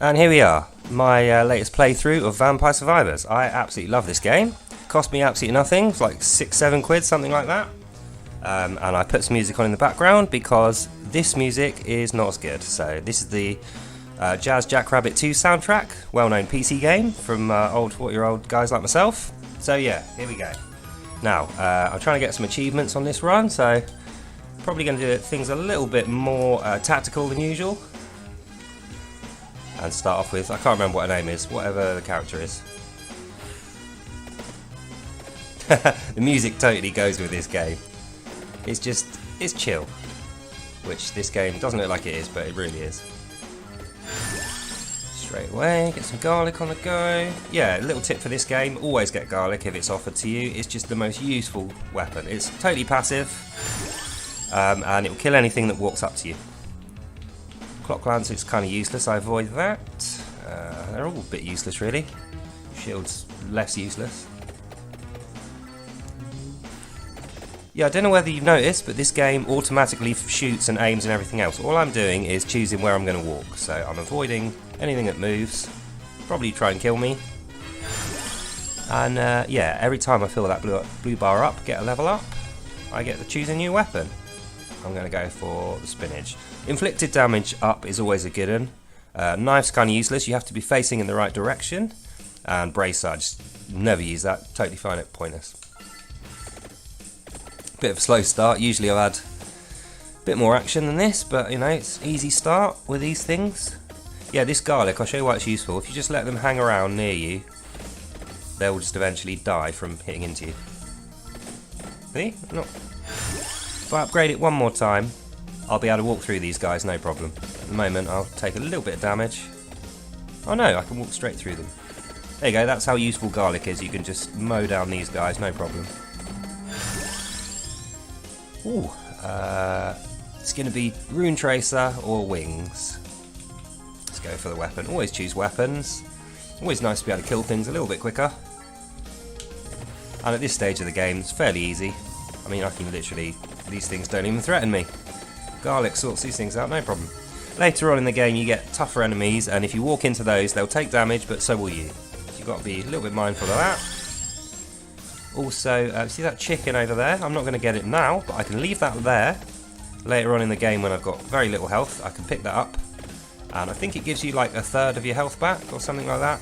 And here we are, my latest playthrough of Vampire Survivors. I absolutely love this game. Cost me absolutely nothing, it's like 6-7 quid, something like that. And I put some music on in the background because this music is not as good. So this is the Jazz Jackrabbit 2 soundtrack, well-known PC game from old 40-year-old guys like myself. So yeah, here we go. Now, I'm trying to get some achievements on this run, so probably going to do things a little bit more tactical than usual. And start off with, I can't remember what her name is, whatever the character is. The music totally goes with this game. It's chill. Which this game doesn't look like it is, but it really is. Straight away, get some garlic on the go. Yeah, a little tip for this game, always get garlic if it's offered to you. It's just the most useful weapon. It's totally passive, and it will kill anything that walks up to you. Clock lance is kind of useless, I avoid that. They're all a bit useless really. Shield's less useless. Yeah, I don't know whether you've noticed, but this game automatically shoots and aims and everything else. All I'm doing is choosing where I'm going to walk, so I'm avoiding anything that moves, probably try and kill me. And yeah, every time I fill that blue bar up, get a level up, I get to choose a new weapon. I'm going to go for the spinach. Inflicted damage up is always a good one. Knife's kind of useless, you have to be facing in the right direction. And bracer, I just never use that, totally find it pointless. Bit of a slow start, usually I've had a bit more action than this, but you know, it's easy start with these things. Yeah, this garlic, I'll show you why it's useful. If you just let them hang around near you, they'll just eventually die from hitting into you. See? Not. If I upgrade it one more time, I'll be able to walk through these guys, no problem. At the moment, I'll take a little bit of damage. Oh no, I can walk straight through them. There you go, that's how useful garlic is. You can just mow down these guys, no problem. Ooh, it's going to be Rune Tracer or Wings. Let's go for the weapon. Always choose weapons. Always nice to be able to kill things a little bit quicker. And at this stage of the game, it's fairly easy. I mean, I can literally, these things don't even threaten me. Garlic sorts these things out, no problem. Later on in the game, you get tougher enemies, and if you walk into those, they'll take damage, but so will you. So you've got to be a little bit mindful of that. Also, see that chicken over there? I'm not going to get it now, but I can leave that there. Later on in the game when I've got very little health, I can pick that up. And I think it gives you like a third of your health back or something like that.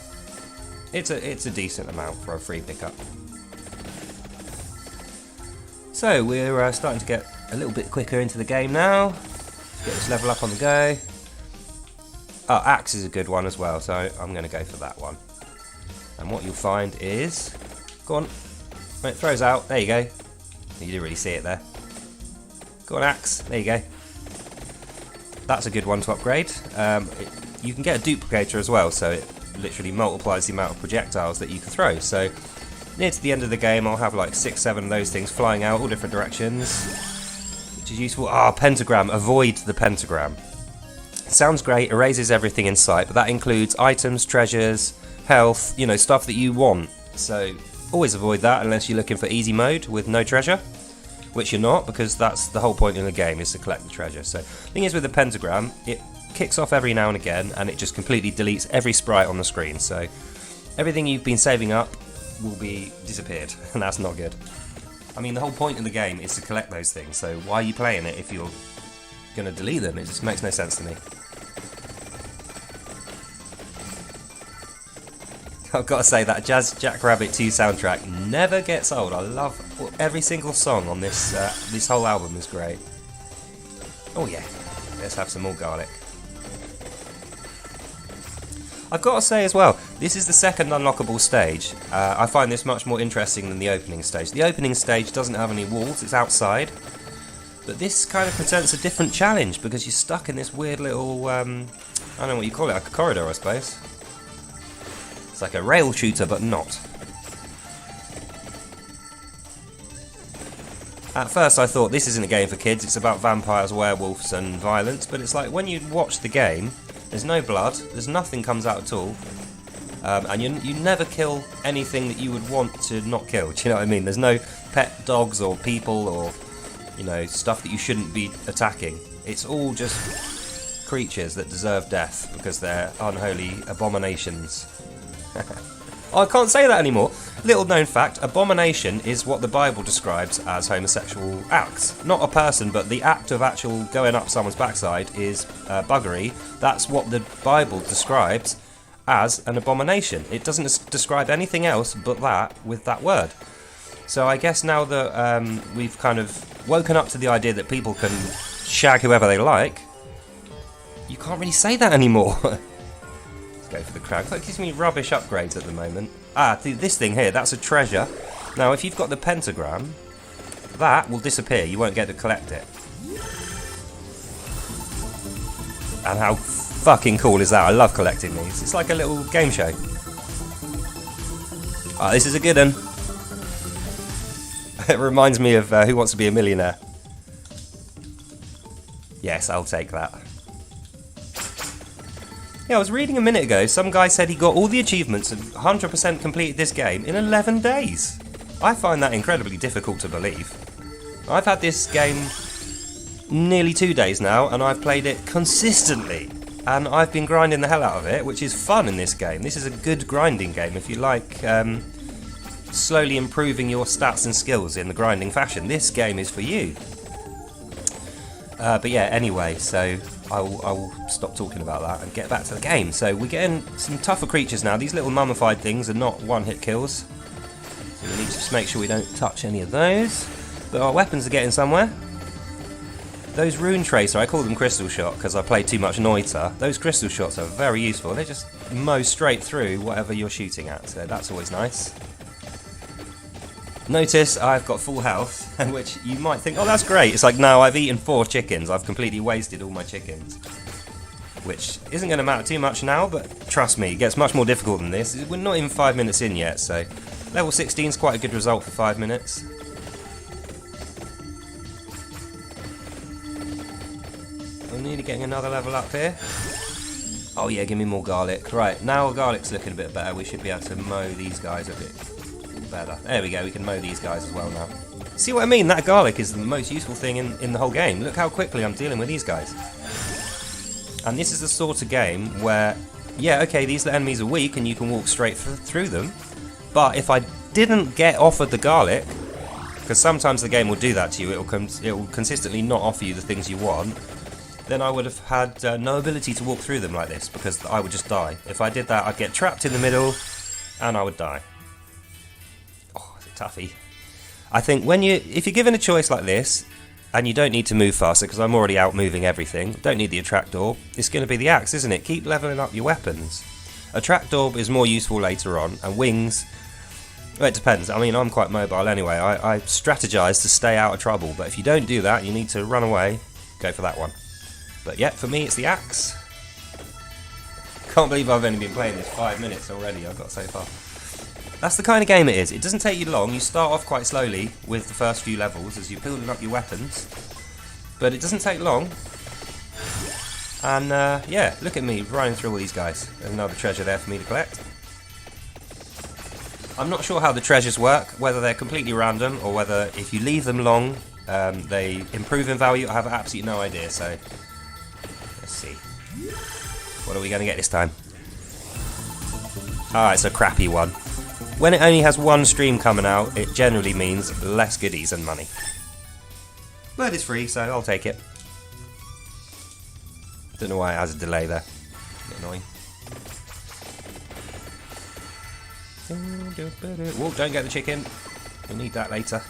It's a decent amount for a free pickup. So we're starting to get a little bit quicker into the game now. Let's get this level up on the go. Oh, axe is a good one as well, so I'm going to go for that one. And what you'll find is... Go on. When it throws out, there you go. You didn't really see it there. Go on, axe. There you go. That's a good one to upgrade. You can get a duplicator as well, so it literally multiplies the amount of projectiles that you can throw. So near to the end of the game, I'll have like 6-7 of those things flying out all different directions, which is useful. Ah, pentagram. Avoid the pentagram. It sounds great. Erases everything in sight, but that includes items, treasures, health. You know, stuff that you want. So always avoid that unless you're looking for easy mode with no treasure, which you're not, because that's the whole point in the game, is to collect the treasure. So the thing is with the pentagram, it kicks off every now and again and it just completely deletes every sprite on the screen. So everything you've been saving up will be disappeared, and that's not good. I mean, the whole point of the game is to collect those things, so why are you playing it if you're going to delete them? It just makes no sense to me. I've got to say that Jazz Jackrabbit 2 soundtrack never gets old. I love every single song on this. This whole album is great. Oh yeah, let's have some more garlic. I've got to say as well, this is the second unlockable stage. I find this much more interesting than the opening stage. The opening stage doesn't have any walls, it's outside. But this kind of presents a different challenge because you're stuck in this weird little, I don't know what you call it, like a corridor I suppose. It's like a rail shooter, but not. At first I thought this isn't a game for kids, it's about vampires, werewolves and violence, but it's like when you watch the game, there's no blood, there's nothing comes out at all, and you never kill anything that you would want to not kill, do you know what I mean? There's no pet dogs or people or, you know, stuff that you shouldn't be attacking. It's all just creatures that deserve death because they're unholy abominations. Oh, I can't say that anymore. Little known fact, abomination is what the Bible describes as homosexual acts. Not a person, but the act of actual going up someone's backside is buggery. That's what the Bible describes as an abomination. It doesn't describe anything else but that with that word. So I guess now that we've kind of woken up to the idea that people can shag whoever they like, you can't really say that anymore. Let's go for the crown. That gives me rubbish upgrades at the moment. Ah, this thing here, that's a treasure. Now, if you've got the pentagram, that will disappear. You won't get to collect it. And how fucking cool is that? I love collecting these. It's like a little game show. Ah, this is a good one. It reminds me of Who Wants to Be a Millionaire. Yes, I'll take that. Yeah, I was reading a minute ago, some guy said he got all the achievements and 100% completed this game in 11 days. I find that incredibly difficult to believe. I've had this game nearly 2 days now, and I've played it consistently. And I've been grinding the hell out of it, which is fun in this game. This is a good grinding game if you like slowly improving your stats and skills in the grinding fashion. This game is for you. But yeah, anyway, so I will stop talking about that and get back to the game. So we're getting some tougher creatures now. These little mummified things are not one-hit kills. So we need to just make sure we don't touch any of those. But our weapons are getting somewhere. Those Rune Tracer, I call them Crystal Shot because I played too much Noita. Those Crystal Shots are very useful. They just mow straight through whatever you're shooting at, so that's always nice. Notice I've got full health, which you might think, oh, that's great. It's like, no, I've eaten 4 chickens. I've completely wasted all my chickens. Which isn't going to matter too much now, but trust me, it gets much more difficult than this. We're not even 5 minutes in yet, so level 16 is quite a good result for 5 minutes. I'm nearly getting another level up here. Oh yeah, give me more garlic. Right, now garlic's looking a bit better. We should be able to mow these guys a bit better. There we go, we can mow these guys as well now. See what I mean? That garlic is the most useful thing in the whole game. Look how quickly I'm dealing with these guys. And this is the sort of game where, yeah, okay, these enemies are weak and you can walk straight through them. But if I didn't get offered the garlic, because sometimes the game will do that to you, it will consistently not offer you the things you want, then I would have had no ability to walk through them like this, because I would just die. If I did that, I'd get trapped in the middle, and I would die. Oh, it's a toughie. I think if you're given a choice like this, and you don't need to move faster, because I'm already out moving everything, don't need the attract orb, it's going to be the axe, isn't it? Keep leveling up your weapons. Attract orb is more useful later on, and wings, well, it depends. I mean, I'm quite mobile anyway. I strategize to stay out of trouble, but if you don't do that, you need to run away, go for that one. But yeah, for me it's the axe. Can't believe I've only been playing this 5 minutes already, I've got so far. That's the kind of game it is. It doesn't take you long. You start off quite slowly with the first few levels as you're building up your weapons. But it doesn't take long. And yeah, look at me running through all these guys. There's another treasure there for me to collect. I'm not sure how the treasures work, whether they're completely random or whether if you leave them long, they improve in value. I have absolutely no idea, so let's see. What are we going to get this time? Ah, it's a crappy one. When it only has one stream coming out, it generally means less goodies and money. But it's free, so I'll take it. Don't know why it has a delay there. A bit annoying. Whoa, don't get the chicken. We'll need that later.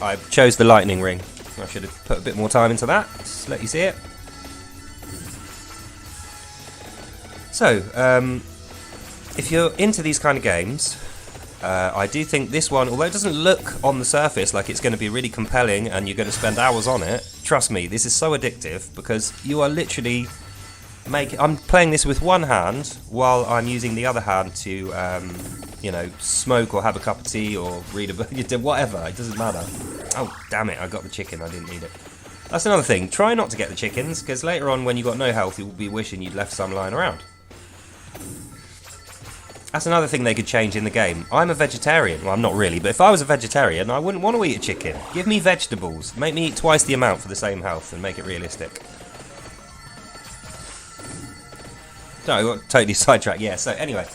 I chose the lightning ring. I should have put a bit more time into that. Just let you see it. So, if you're into these kind of games, I do think this one, although it doesn't look on the surface like it's going to be really compelling and you're going to spend hours on it, trust me, this is so addictive because you are literally I'm playing this with one hand while I'm using the other hand to, you know, smoke or have a cup of tea or read a book, whatever, it doesn't matter. Oh, damn it, I got the chicken, I didn't need it. That's another thing, try not to get the chickens, because later on when you've got no health, you'll be wishing you'd left some lying around. That's another thing they could change in the game. I'm a vegetarian. Well, I'm not really, but if I was a vegetarian, I wouldn't want to eat a chicken. Give me vegetables. Make me eat twice the amount for the same health and make it realistic. No, I got totally sidetracked. Yeah, so anyway,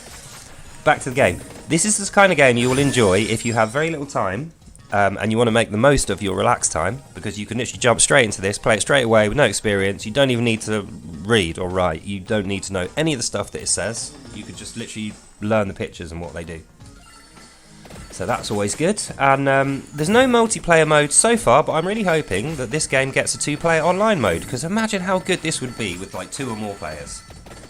back to the game. This is the kind of game you will enjoy if you have very little time and you want to make the most of your relaxed time, because you can literally jump straight into this, play it straight away with no experience. You don't even need to read or write. You don't need to know any of the stuff that it says. You could just literally learn the pictures and what they do. So that's always good. And there's no multiplayer mode so far, but I'm really hoping that this game gets a 2-player online mode, because imagine how good this would be with like 2 or more players.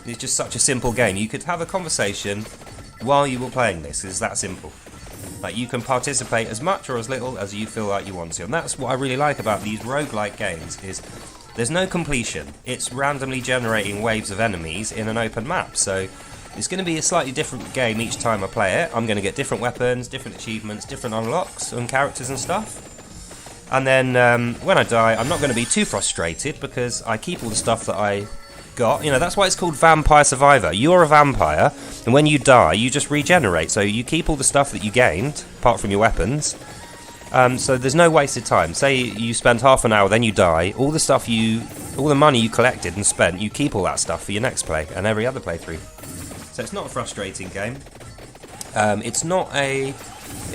It's just such a simple game. You could have a conversation while you were playing this. It's that simple. Like, you can participate as much or as little as you feel like you want to. And that's what I really like about these roguelike games, is there's no completion. It's randomly generating waves of enemies in an open map. So it's going to be a slightly different game each time I play it. I'm going to get different weapons, different achievements, different unlocks and characters and stuff. And then when I die, I'm not going to be too frustrated, because I keep all the stuff that I got. You know, that's why it's called Vampire Survivor. You're a vampire, and when you die, you just regenerate. So you keep all the stuff that you gained, apart from your weapons. So there's no wasted time. Say you spend half an hour, then you die. All the money you collected and spent, you keep all that stuff for your next play and every other playthrough. So it's not a frustrating game.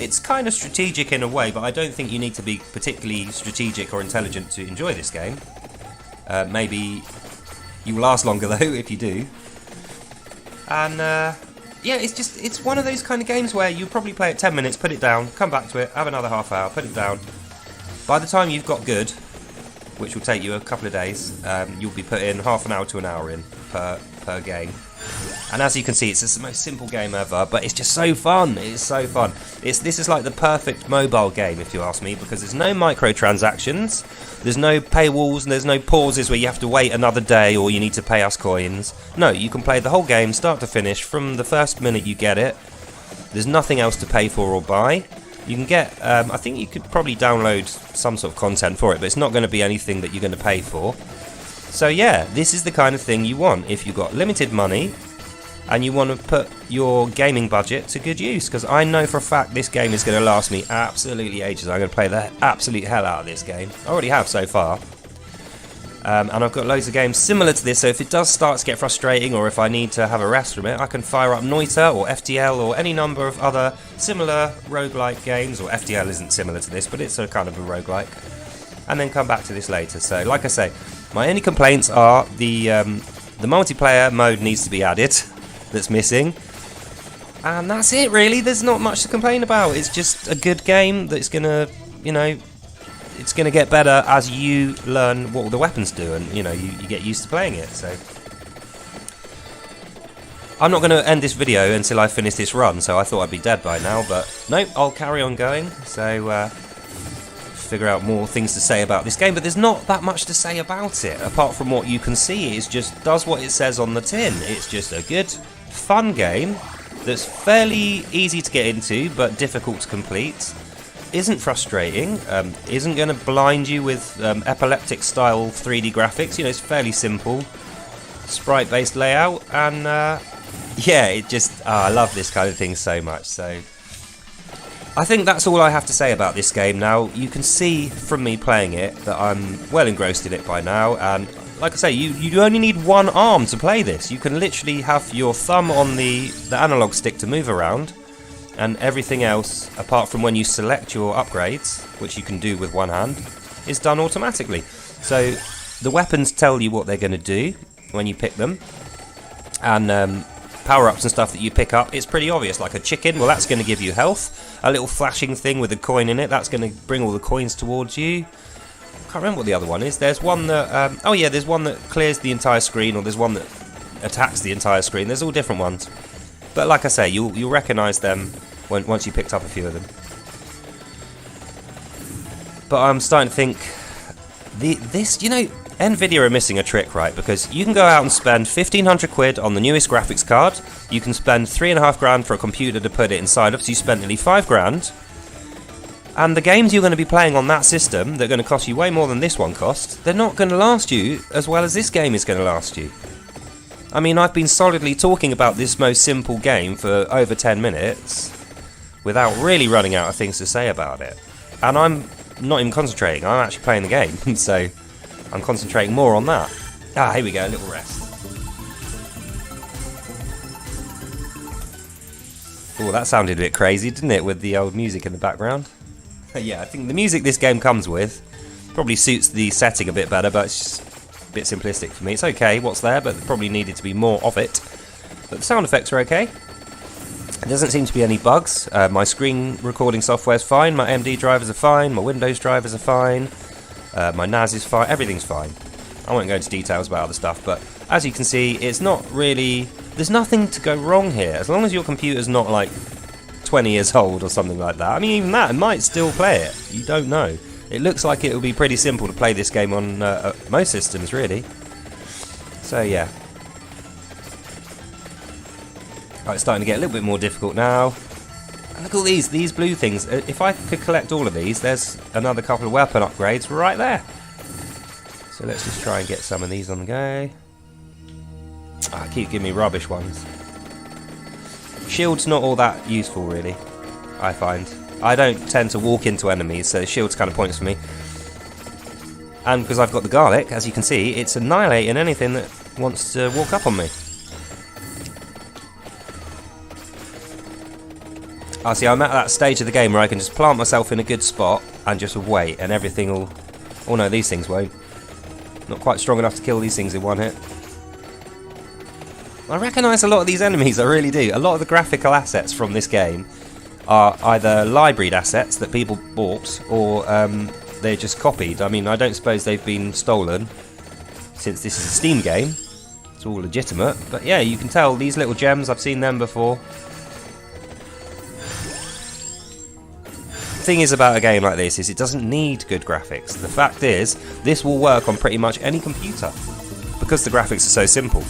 It's kind of strategic in a way, but I don't think you need to be particularly strategic or intelligent to enjoy this game. Maybe you will last longer though if you do. And yeah, it's one of those kind of games where you probably play it 10 minutes, put it down, come back to it, have another half hour, put it down. By the time you've got good, which will take you a couple of days, you'll be putting half an hour to an hour in per game. And as you can see, it's just the most simple game ever, but it's just so fun. It's so fun. This is like the perfect mobile game, if you ask me, because there's no microtransactions, there's no paywalls, and there's no pauses where you have to wait another day or you need to pay us coins. No, you can play the whole game start to finish from the first minute you get it. There's nothing else to pay for or buy. You can get, I think you could probably download some sort of content for it, but it's not going to be anything that you're going to pay for. So yeah, this is the kind of thing you want if you've got limited money and you want to put your gaming budget to good use, because I know for a fact this game is going to last me absolutely ages. I'm going to play the absolute hell out of this game. I already have so far. And I've got loads of games similar to this, so if it does start to get frustrating or if I need to have a rest from it, I can fire up Noita or FTL or any number of other similar roguelike games, or FTL isn't similar to this, but it's a kind of a roguelike, and then come back to this later. So like I say, my only complaints are the multiplayer mode needs to be added, that's missing, and that's it really. There's not much to complain about. It's just a good game that's gonna, you know, it's gonna get better as you learn what all the weapons do, and you know, you get used to playing it. So I'm not going to end this video until I finish this run, so I thought I'd be dead by now, but nope, I'll carry on going. So figure out more things to say about this game, but there's not that much to say about it apart from what you can see. It just does what it says on the tin. It's just a good, fun game that's fairly easy to get into but difficult to complete. Isn't frustrating, isn't going to blind you with epileptic style 3D graphics. You know, it's fairly simple sprite based layout, and yeah, it just I love this kind of thing so much. So I think that's all I have to say about this game now. You can see from me playing it that I'm well engrossed in it by now, and like I say, you only need one arm to play this. You can literally have your thumb on the analog stick to move around, and everything else, apart from when you select your upgrades, which you can do with one hand, is done automatically. So the weapons tell you what they're going to do when you pick them, and power-ups and stuff that you pick up, it's pretty obvious. Like a chicken, well, that's going to give you health. A little flashing thing with a coin in it, that's going to bring all the coins towards you. I can't remember what the other one is. There's one that, oh yeah, there's one that clears the entire screen, or there's one that attacks the entire screen. There's all different ones. But like I say, you'll recognise them once you picked up a few of them. But I'm starting to think, this, you know, Nvidia are missing a trick, right? Because you can go out and spend 1,500 quid on the newest graphics card. You can spend 3.5 grand for a computer to put it inside of, so you spent nearly 5 grand. And the games you're going to be playing on that system, they're going to cost you way more than this one cost. They're not going to last you as well as this game is going to last you. I mean, I've been solidly talking about this most simple game for over 10 minutes without really running out of things to say about it. And I'm not even concentrating, I'm actually playing the game, so I'm concentrating more on that. Ah, here we go, a little rest. Oh, that sounded a bit crazy, didn't it, with the old music in the background? Yeah, I think the music this game comes with probably suits the setting a bit better, but it's just a bit simplistic for me. It's okay, what's there, but there probably needed to be more of it. But the sound effects are okay. There doesn't seem to be any bugs. My screen recording software is fine, my AMD drivers are fine, my Windows drivers are fine, my NAS is fine, everything's fine. I won't go into details about other stuff, but as you can see, it's not really... There's nothing to go wrong here, as long as your computer's not like 20 years old or something like that. I mean, even that, it might still play it. You don't know. It looks like it will be pretty simple to play this game on most systems, really. So, yeah. Right, it's starting to get a little bit more difficult now. And look at all these blue things. If I could collect all of these, there's another couple of weapon upgrades right there. So let's just try and get some of these on the go. Keep giving me rubbish ones. Shield's not all that useful, really, I find. I don't tend to walk into enemies, so shield's kind of pointless for me. And because I've got the garlic, as you can see, it's annihilating anything that wants to walk up on me. See, I'm at that stage of the game where I can just plant myself in a good spot and just wait, and everything will... Oh no, these things won't. Not quite strong enough to kill these things in one hit. I recognise a lot of these enemies, I really do. A lot of the graphical assets from this game are either libraried assets that people bought, or they're just copied. I mean, I don't suppose they've been stolen, since this is a Steam game. It's all legitimate. But yeah, you can tell these little gems, I've seen them before. The thing is about a game like this is it doesn't need good graphics. The fact is, this will work on pretty much any computer, because the graphics are so simple.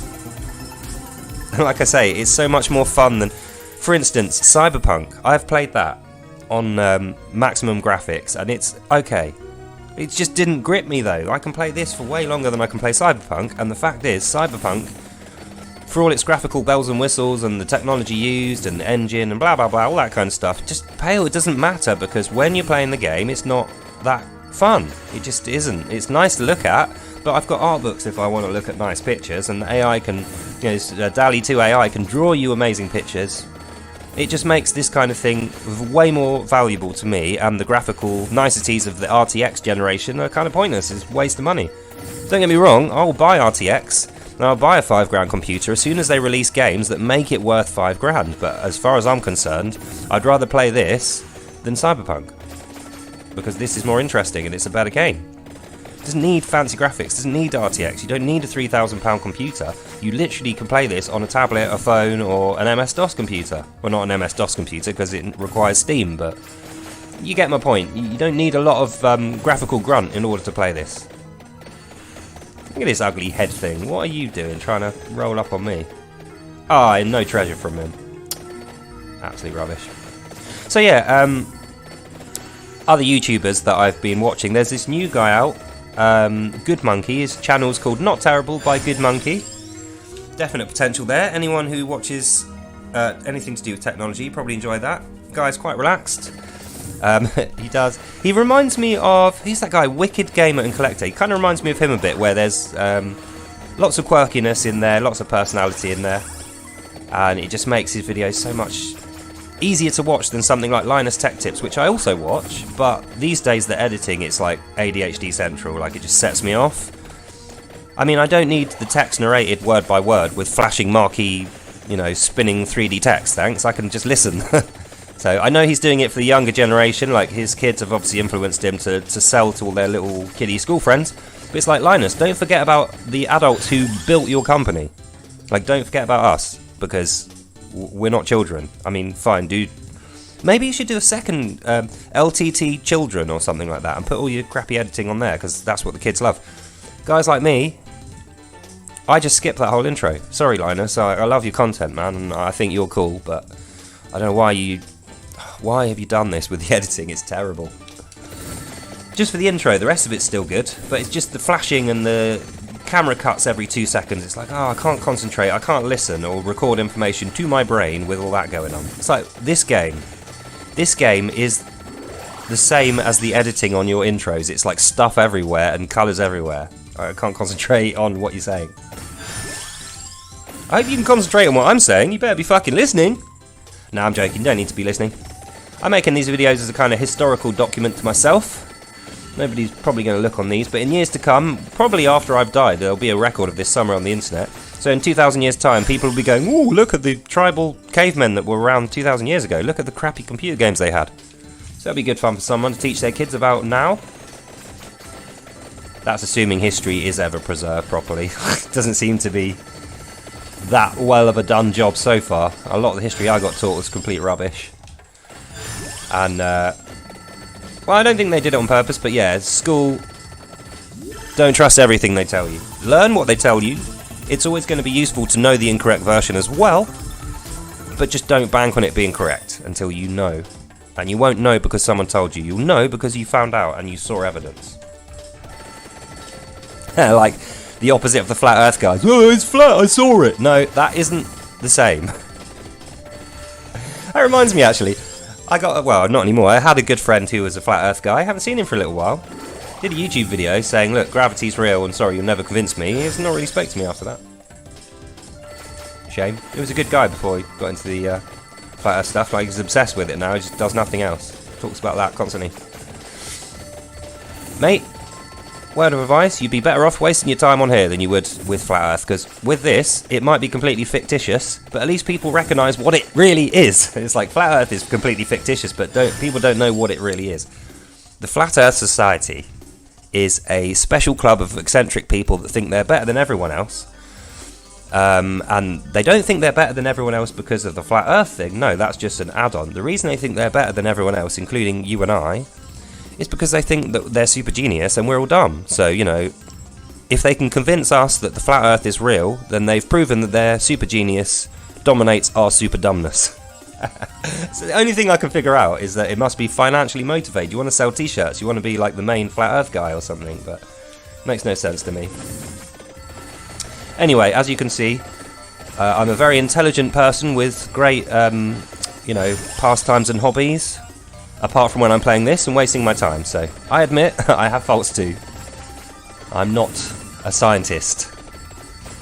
Like I say, it's so much more fun than, for instance, Cyberpunk. I've played that on maximum graphics, and it's okay. It just didn't grip me though. I can play this for way longer than I can play Cyberpunk, and the fact is, Cyberpunk, for all its graphical bells and whistles and the technology used and the engine and blah blah blah, all that kind of stuff, just pale, it doesn't matter, because when you're playing the game, it's not that fun. It just isn't. It's nice to look at, but I've got art books if I want to look at nice pictures, and the AI can, you know, DALL-E 2 AI can draw you amazing pictures. It just makes this kind of thing way more valuable to me, and the graphical niceties of the RTX generation are kind of pointless. It's a waste of money. Don't get me wrong, I'll buy RTX, and I'll buy a £5 computer as soon as they release games that make it worth £5, but as far as I'm concerned, I'd rather play this than Cyberpunk, because this is more interesting and it's a better game. It doesn't need fancy graphics, it doesn't need RTX, you don't need a £3,000 computer. You literally can play this on a tablet, a phone, or an MS-DOS computer. Well, not an MS-DOS computer because it requires Steam, but you get my point. You don't need a lot of graphical grunt in order to play this. Look at this ugly head thing. What are you doing, trying to roll up on me? No treasure from him. Absolute rubbish. So yeah, other YouTubers that I've been watching, there's this new guy out, Good Monkey. His channel's called Not Terrible by Good Monkey. Definite potential there. Anyone who watches anything to do with technology probably enjoy that. Guy's quite relaxed. He reminds me of, who's that guy, Wicked Gamer and Collector. He kind of reminds me of him a bit, where there's lots of quirkiness in there, lots of personality in there, and it just makes his videos so much easier to watch than something like Linus Tech Tips, which I also watch, but these days the editing, it's like ADHD central, like it just sets me off. I mean, I don't need the text narrated word by word with flashing marquee, you know, spinning 3D text, thanks, I can just listen. So I know he's doing it for the younger generation, like his kids have obviously influenced him to sell to all their little kiddie school friends, but it's like, Linus, don't forget about the adults who built your company. Like, don't forget about us, because we're not children. I mean, fine, dude. Maybe you should do a second LTT Children or something like that and put all your crappy editing on there, because that's what the kids love. Guys like me, I just skip that whole intro. Sorry, Linus, I love your content, man, and I think you're cool, but I don't know why have you done this with the editing? It's terrible. Just for the intro, the rest of it's still good, but it's just the flashing and the camera cuts every 2 seconds. It's like, oh, I can't concentrate, I can't listen or record information to my brain with all that going on. It's like, this game is the same as the editing on your intros. It's like stuff everywhere and colours everywhere. I can't concentrate on what you're saying. I hope you can concentrate on what I'm saying. You better be fucking listening. Nah, I'm joking. You don't need to be listening. I'm making these videos as a kind of historical document to myself. Nobody's probably going to look on these, but in years to come, probably after I've died, there'll be a record of this somewhere on the internet. So in 2,000 years' time, people will be going, ooh, look at the tribal cavemen that were around 2,000 years ago. Look at the crappy computer games they had. So that'll be good fun for someone to teach their kids about now. That's assuming history is ever preserved properly. Doesn't seem to be that well of a done job so far. A lot of the history I got taught was complete rubbish. And, well, I don't think they did it on purpose, but yeah, school, don't trust everything they tell you. Learn what they tell you. It's always going to be useful to know the incorrect version as well, but just don't bank on it being correct until you know. And you won't know because someone told you. You'll know because you found out and you saw evidence. Like the opposite of the flat earth guys. Oh, it's flat, I saw it. No, that isn't the same. That reminds me, actually. Well, not anymore. I had a good friend who was a flat earth guy. I haven't seen him for a little while. Did a YouTube video saying, look, gravity's real and sorry, you'll never convince me. He's not really spoke to me after that. Shame. He was a good guy before he got into the flat earth stuff. Like, he's obsessed with it now. He just does nothing else. Talks about that constantly. Mate, word of advice, you'd be better off wasting your time on here than you would with flat earth, because with this, it might be completely fictitious, but at least people recognise what it really is. It's like, flat earth is completely fictitious, but people don't know what it really is. The Flat Earth Society is a special club of eccentric people that think they're better than everyone else. And they don't think they're better than everyone else because of the flat earth thing. No, that's just an add-on. The reason they think they're better than everyone else, including you and I, is because they think that they're super genius and we're all dumb. So, you know, if they can convince us that the flat earth is real, then they've proven that their super genius dominates our super dumbness. So the only thing I can figure out is that it must be financially motivated. You want to sell t-shirts, you want to be like the main flat earth guy or something, but it makes no sense to me. Anyway, as you can see, I'm a very intelligent person with great, you know, pastimes and hobbies, apart from when I'm playing this and wasting my time. So I admit I have faults too. I'm not a scientist,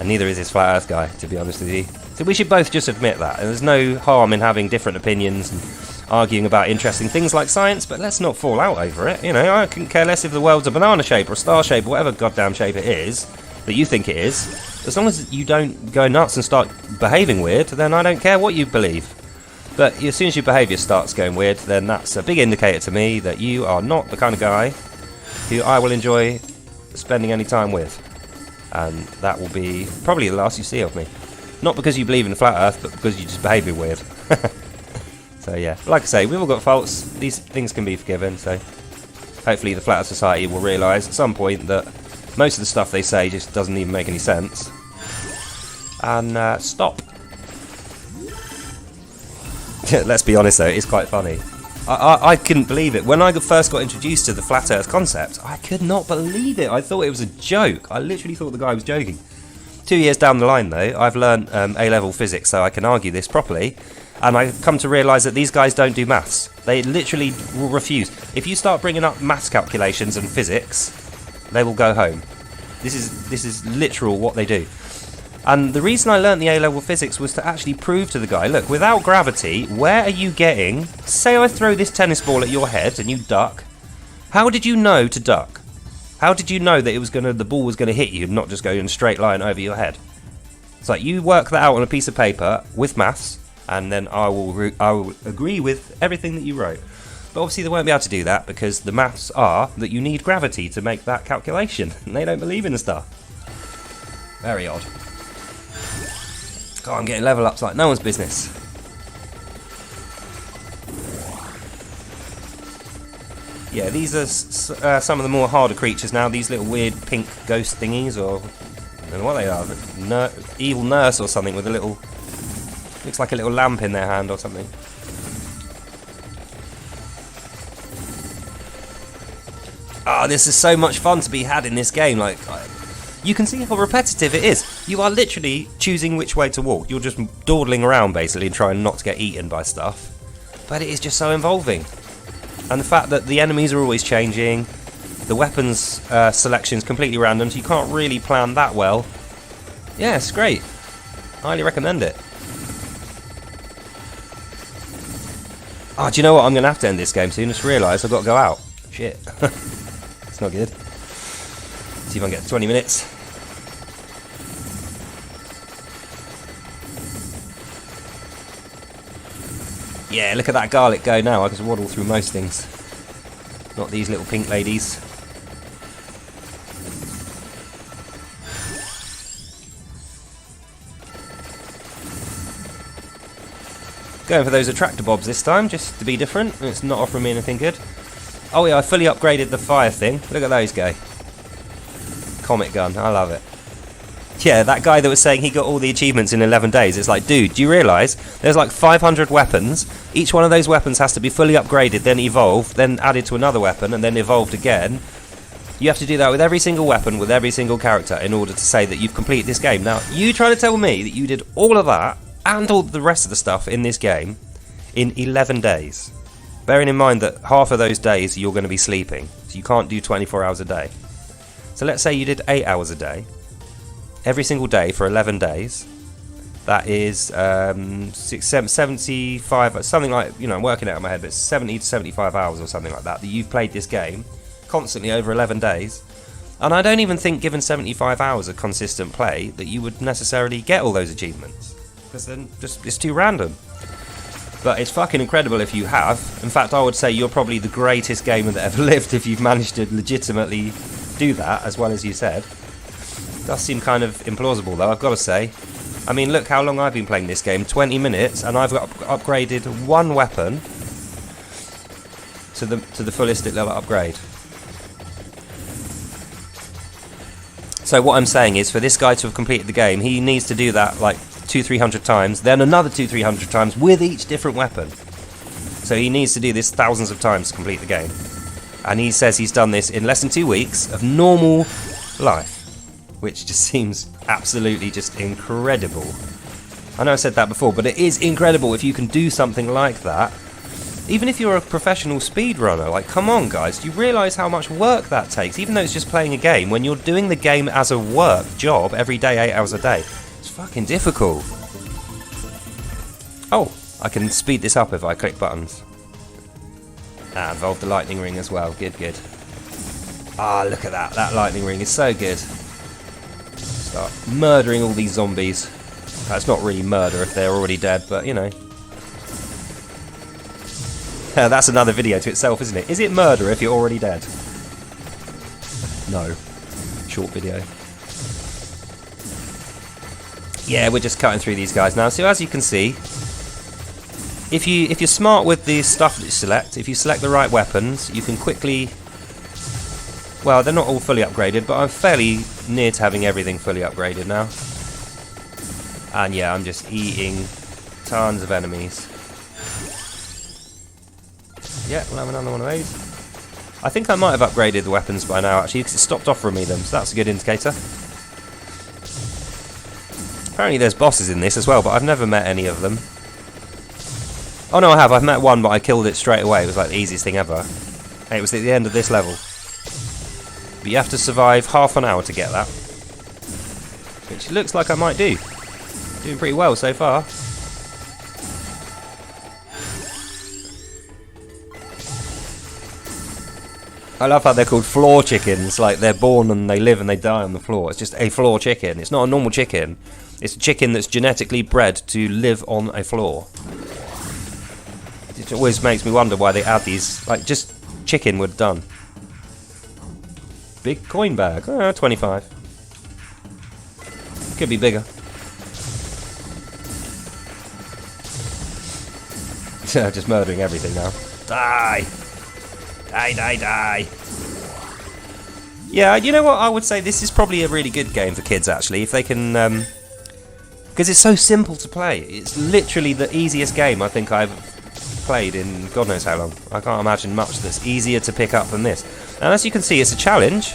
and neither is this flat earth guy, to be honest with you. So we should both just admit that. And there's no harm in having different opinions and arguing about interesting things like science, but let's not fall out over it. You know, I couldn't care less if the world's a banana shape or a star shape or whatever goddamn shape it is that you think it is. As long as you don't go nuts and start behaving weird, then I don't care what you believe. But as soon as your behaviour starts going weird, then that's a big indicator to me that you are not the kind of guy who I will enjoy spending any time with. And that will be probably the last you see of me. Not because you believe in the flat earth, but because you just behave weird. So yeah, like I say, we've all got faults. These things can be forgiven, so hopefully the Flat Earth Society will realise at some point that most of the stuff they say just doesn't even make any sense. And stop. Let's be honest though, it's quite funny. I couldn't believe it. When I first got introduced to the Flat Earth concept, I could not believe it. I thought it was a joke. I literally thought the guy was joking. 2 years down the line though, I've learned A-level physics, so I can argue this properly. And I've come to realise that these guys don't do maths. They literally will refuse. If you start bringing up maths calculations and physics, they will go home. This is literal what they do. And the reason I learnt the A-level physics was to actually prove to the guy, look, without gravity, where are you getting... Say I throw this tennis ball at your head and you duck. How did you know to duck? How did you know that the ball was going to hit you and not just go in a straight line over your head? It's like you work that out on a piece of paper with maths, and then I will agree with everything that you wrote. But obviously they won't be able to do that because the maths are that you need gravity to make that calculation, and they don't believe in the stuff. Very odd. God, I'm getting level ups like no one's business. Yeah, these are some of the more harder creatures now. These little weird pink ghost thingies, or I don't know what they are. Evil nurse or something with a little... Looks like a little lamp in their hand or something. Ah, this is so much fun to be had in this game. Like, you can see how repetitive it is. You are literally choosing which way to walk. You're just dawdling around basically and trying not to get eaten by stuff. But it is just so involving. And the fact that the enemies are always changing, the weapons selection is completely random, so you can't really plan that well. Yeah, it's great. Highly recommend it. Oh, do you know what? I'm going to have to end this game soon. I just realised I've got to go out. Shit. It's not good. See if I can get 20 minutes. Yeah, look at that garlic go now. I can waddle through most things. Not these little pink ladies. Going for those attractor bobs this time, just to be different. It's not offering me anything good. Oh yeah, I fully upgraded the fire thing. Look at those go. Comet gun, I love it. Yeah, that guy that was saying he got all the achievements in 11 days. It's like, dude, do you realise there's like 500 weapons? Each one of those weapons has to be fully upgraded, then evolved, then added to another weapon, and then evolved again. You have to do that with every single weapon, with every single character, in order to say that you've completed this game. Now, you try to tell me that you did all of that and all the rest of the stuff in this game in 11 days. Bearing in mind that half of those days you're going to be sleeping, so you can't do 24 hours a day. So let's say you did 8 hours a day, every single day for 11 days. That is 75, something like, you know, I'm working it out in my head, but it's 70 to 75 hours or something like that you've played this game constantly over 11 days. And I don't even think, given 75 hours of consistent play, that you would necessarily get all those achievements. Because then it's too random. But it's fucking incredible if you have. In fact, I would say you're probably the greatest gamer that ever lived if you've managed to legitimately do that as well as you said. Does seem kind of implausible though, I've got to say. I mean, look how long I've been playing this game, 20 minutes, and I've upgraded one weapon to the fullest level upgrade. So what I'm saying is, for this guy to have completed the game, he needs to do that like 200-300 times, then another 200-300 times with each different weapon. So he needs to do this thousands of times to complete the game. And he says he's done this in less than 2 weeks of normal life, which just seems absolutely just incredible. I know I said that before, but it is incredible if you can do something like that. Even if you're a professional speedrunner, like, come on guys, do you realise how much work that takes? Even though it's just playing a game, when you're doing the game as a work job every day, 8 hours a day, it's fucking difficult. Oh, I can speed this up if I click buttons. Ah, involved the lightning ring as well, good, good. Ah, look at that, that lightning ring is so good. Start murdering all these zombies. That's not really murder if they're already dead, but you know. That's another video to itself, isn't it? Is it murder if you're already dead? No. Short video. Yeah, we're just cutting through these guys now. So as you can see, if you're smart with the stuff that you select, if you select the right weapons, you can quickly... Well, they're not all fully upgraded, but I'm fairly near to having everything fully upgraded now. And yeah, I'm just eating tons of enemies. Yeah, we'll have another one of those. I think I might have upgraded the weapons by now, actually, because it stopped offering me them, so that's a good indicator. Apparently there's bosses in this as well, but I've never met any of them. Oh no, I have. I've met one, but I killed it straight away. It was like the easiest thing ever. And it was at the end of this level. But you have to survive half an hour to get that. Which looks like I might do. Doing pretty well so far. I love how they're called floor chickens, like they're born and they live and they die on the floor. It's just a floor chicken. It's not a normal chicken. It's a chicken that's genetically bred to live on a floor. It always makes me wonder why they add these, like just chicken would done. Big coin bag, 25. Could be bigger. Just murdering everything now. Die! Die, die, die. Yeah, you know what? I would say this is probably a really good game for kids, actually, if they can... Because it's so simple to play. It's literally the easiest game I think I've played in God knows how long. I can't imagine much that's easier to pick up than this. And as you can see, it's a challenge.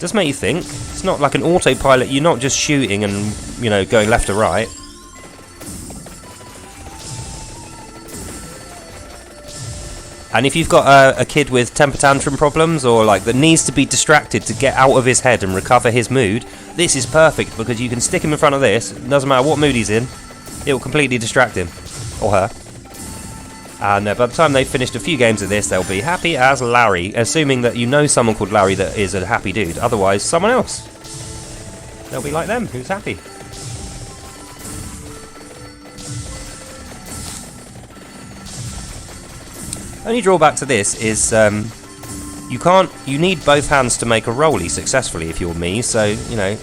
Does make you think. It's not like an autopilot. You're not just shooting and, you know, going left to right. And if you've got a kid with temper tantrum problems, or like that needs to be distracted to get out of his head and recover his mood, this is perfect because you can stick him in front of this. It doesn't matter what mood he's in, it will completely distract him or her. And by the time they've finished a few games of this, they'll be happy as Larry, assuming that you know someone called Larry that is a happy dude. Otherwise, someone else. They'll be like them, who's happy. Only drawback to this is you need both hands to make a rollie successfully if you're me, so, you know,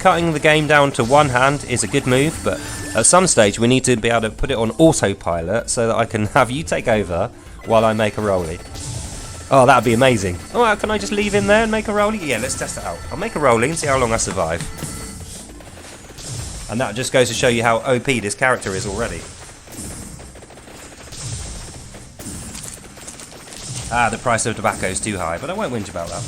cutting the game down to one hand is a good move, but at some stage we need to be able to put it on autopilot so that I can have you take over while I make a rollie. Oh, that would be amazing. Oh, can I just leave him there and make a rollie? Yeah, let's test it out. I'll make a rollie and see how long I survive. And that just goes to show you how OP this character is already. Ah, the price of tobacco is too high, but I won't whinge about that.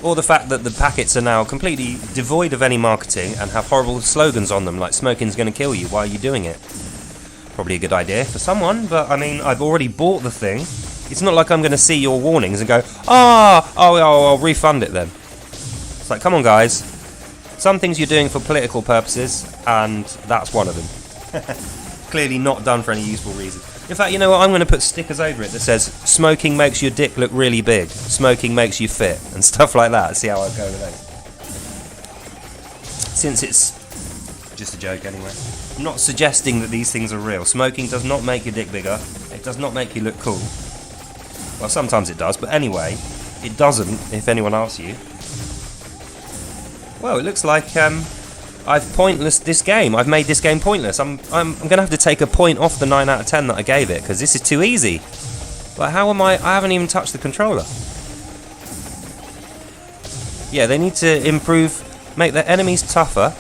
Or the fact that the packets are now completely devoid of any marketing and have horrible slogans on them, like smoking's going to kill you, why are you doing it? Probably a good idea for someone, but I mean, I've already bought the thing. It's not like I'm going to see your warnings and go, I'll refund it then. It's like, come on guys, some things you're doing for political purposes, and that's one of them. Clearly not done for any useful reason. In fact, you know what, I'm going to put stickers over it that says, smoking makes your dick look really big, smoking makes you fit, and stuff like that. See how I go with those. Since it's just a joke anyway. I'm not suggesting that these things are real. Smoking does not make your dick bigger. It does not make you look cool. Well, sometimes it does, but anyway, it doesn't, if anyone asks you. Well, it looks like I've pointless this game. I've made this game pointless. I'm going to have to take a point off the 9 out of 10 that I gave it, because this is too easy. Like, how am I haven't even touched the controller. Yeah, they need to improve, make the enemies tougher,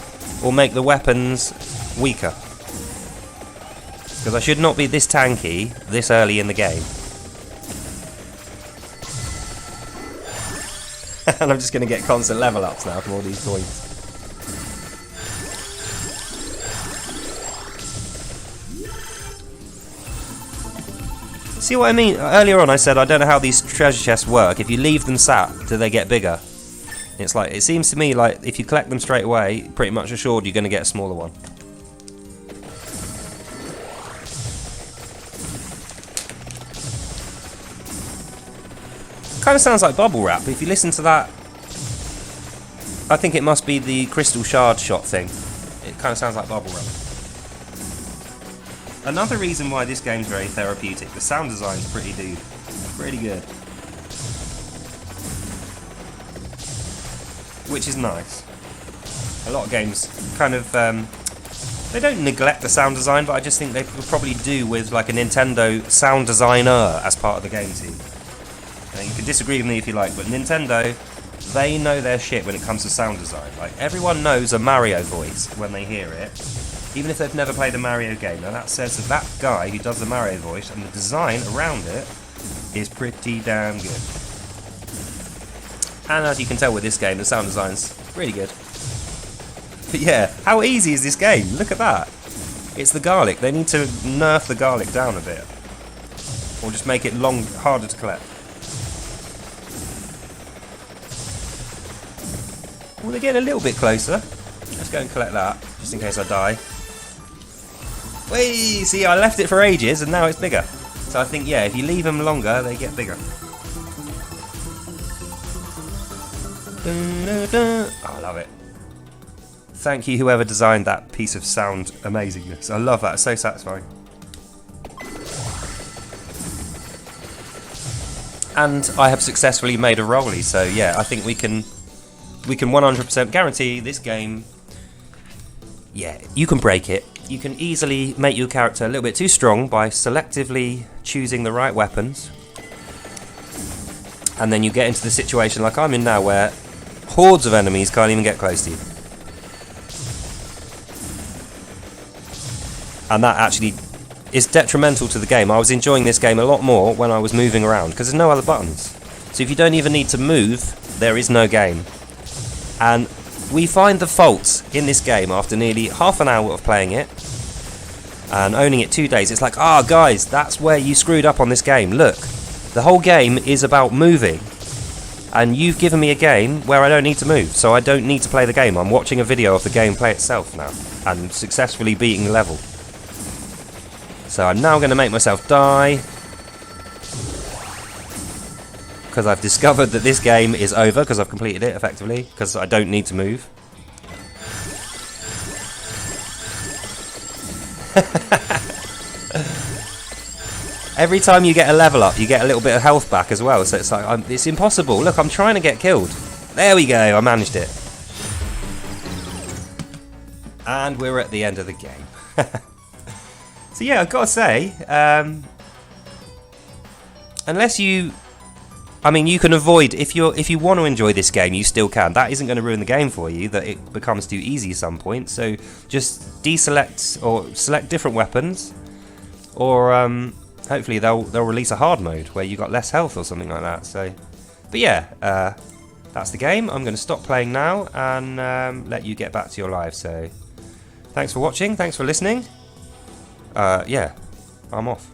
or make the weapons weaker. Because I should not be this tanky this early in the game. And I'm just going to get constant level ups now from all these points. See what I mean? Earlier on I said I don't know how these treasure chests work. If you leave them sat, do they get bigger? It's like, it seems to me like if you collect them straight away, pretty much assured you're going to get a smaller one. Kind of sounds like bubble wrap. If you listen to that, I think it must be the crystal shard shot thing. It kind of sounds like bubble wrap. Another reason why this game's very therapeutic, the sound design's pretty good. Which is nice. A lot of games kind of, they don't neglect the sound design, but I just think they could probably do with like a Nintendo sound designer as part of the game team. Now, you can disagree with me if you like, but Nintendo, they know their shit when it comes to sound design. Like, everyone knows a Mario voice when they hear it, even if they've never played a Mario game. Now that says that that guy who does the Mario voice and the design around it is pretty damn good. And as you can tell with this game, the sound design's really good. But yeah, how easy is this game? Look at that. It's the garlic. They need to nerf the garlic down a bit. Or just make it harder to collect. Well, they're getting a little bit closer. Let's go and collect that, just in case I die. Whee! See, I left it for ages and now it's bigger. So I think, yeah, if you leave them longer, they get bigger. Oh, I love it. Thank you, whoever designed that piece of sound amazingness. I love that, it's so satisfying. And I have successfully made a rollie, so yeah, I think we can 100% guarantee this game. Yeah, you can break it. You can easily make your character a little bit too strong by selectively choosing the right weapons. And then you get into the situation like I'm in now where hordes of enemies can't even get close to you. And that actually is detrimental to the game. I was enjoying this game a lot more when I was moving around, because there's no other buttons. So if you don't even need to move, there is no game. And we find the faults in this game after nearly half an hour of playing it and owning it 2 days. It's like, guys, that's where you screwed up on this game. Look, the whole game is about moving, and you've given me a game where I don't need to move, so I don't need to play the game. I'm watching a video of the gameplay itself now and successfully beating the level. So I'm now going to make myself die, because I've discovered that this game is over, because I've completed it effectively, because I don't need to move. Every time you get a level up, you get a little bit of health back as well, so it's like, it's impossible. Look, I'm trying to get killed. There we go, I managed it. And we're at the end of the game. So yeah, I've got to say, unless you... I mean, you can avoid, if you want to enjoy this game, you still can. That isn't going to ruin the game for you, that it becomes too easy at some point. So just deselect or select different weapons, or hopefully they'll release a hard mode where you got less health or something like that. So, but yeah, that's the game. I'm going to stop playing now and let you get back to your lives. So, thanks for watching. Thanks for listening. Yeah, I'm off.